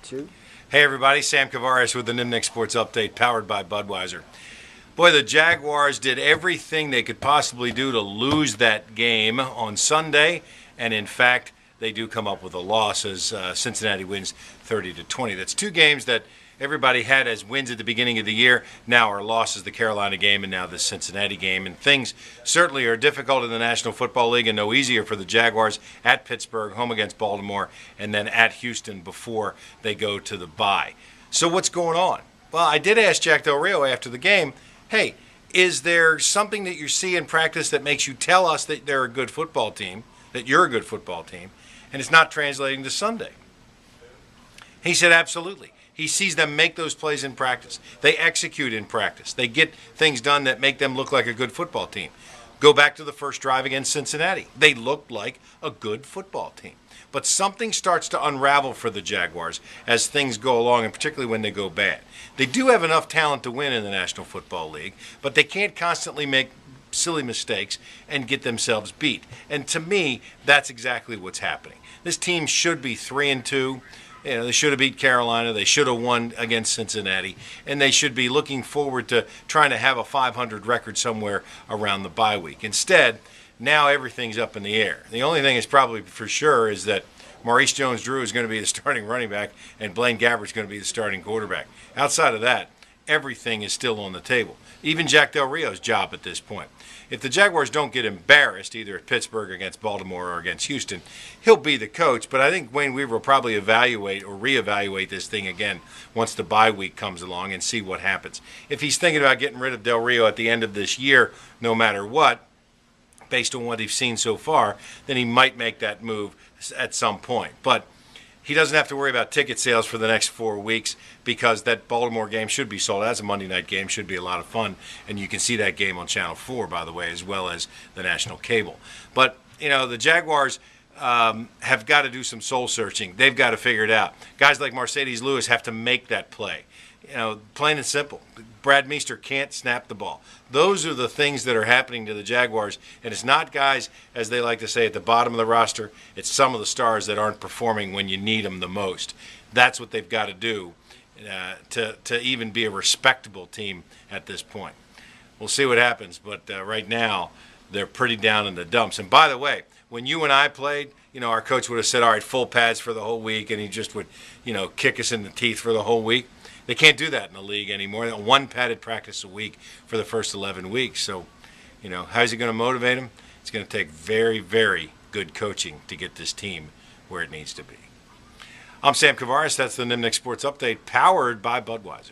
2. Hey everybody, Sam Kavaris with the Nimnik Sports Update powered by Budweiser. Boy, the Jaguars did everything they could possibly do to lose that game on Sunday, and in fact, they do come up with a loss as Cincinnati wins 30-20. That's two games that everybody had as wins at the beginning of the year, now are losses, the Carolina game and now the Cincinnati game. And things certainly are difficult in the National Football League and no easier for the Jaguars at Pittsburgh, home against Baltimore, and then at Houston before they go to the bye. So what's going on? Well, I did ask Jack Del Rio after the game, hey, is there something that you see in practice that makes you tell us that they're a good football team, that you're a good football team, and it's not translating to Sunday? He said absolutely. He sees them make those plays in practice. They execute in practice. They get things done that make them look like a good football team. Go back to the first drive against Cincinnati. They looked like a good football team. But something starts to unravel for the Jaguars as things go along, and particularly when they go bad. They do have enough talent to win in the National Football League, but they can't constantly make silly mistakes and get themselves beat. And to me, that's exactly what's happening. This team should be 3-2. You know, they should have beat Carolina. They should have won against Cincinnati. And they should be looking forward to trying to have a 500 record somewhere around the bye week. Instead, now everything's up in the air. The only thing is probably for sure is that Maurice Jones-Drew is going to be the starting running back and Blaine Gabbert's going to be the starting quarterback. Outside of that, everything is still on the table. Even Jack Del Rio's job at this point. If the Jaguars don't get embarrassed, either at Pittsburgh against Baltimore or against Houston, he'll be the coach. But I think Wayne Weaver will probably evaluate or reevaluate this thing again once the bye week comes along and see what happens. If he's thinking about getting rid of Del Rio at the end of this year, no matter what, based on what he's seen so far, then he might make that move at some point. But he doesn't have to worry about ticket sales for the next 4 weeks because that Baltimore game should be sold out. It's a Monday night game, should be a lot of fun. And you can see that game on Channel 4, by the way, as well as the national cable. But, you know, the Jaguars have got to do some soul searching. They've got to figure it out. Guys like Mercedes Lewis have to make that play. You know, plain and simple. Brad Meester can't snap the ball. Those are the things that are happening to the Jaguars, and it's not guys, as they like to say, at the bottom of the roster. It's some of the stars that aren't performing when you need them the most. That's what they've got to do to even be a respectable team at this point. We'll see what happens, but right now they're pretty down in the dumps. And by the way, when you and I played, you know, our coach would have said, all right, full pads for the whole week, and he just would, you know, kick us in the teeth for the whole week. They can't do that in the league anymore. One padded practice a week for the first 11 weeks. So, you know, how's he going to motivate him? It's going to take very, very good coaching to get this team where it needs to be. I'm Sam Kavaris. That's the Nimnik Sports Update, powered by Budweiser.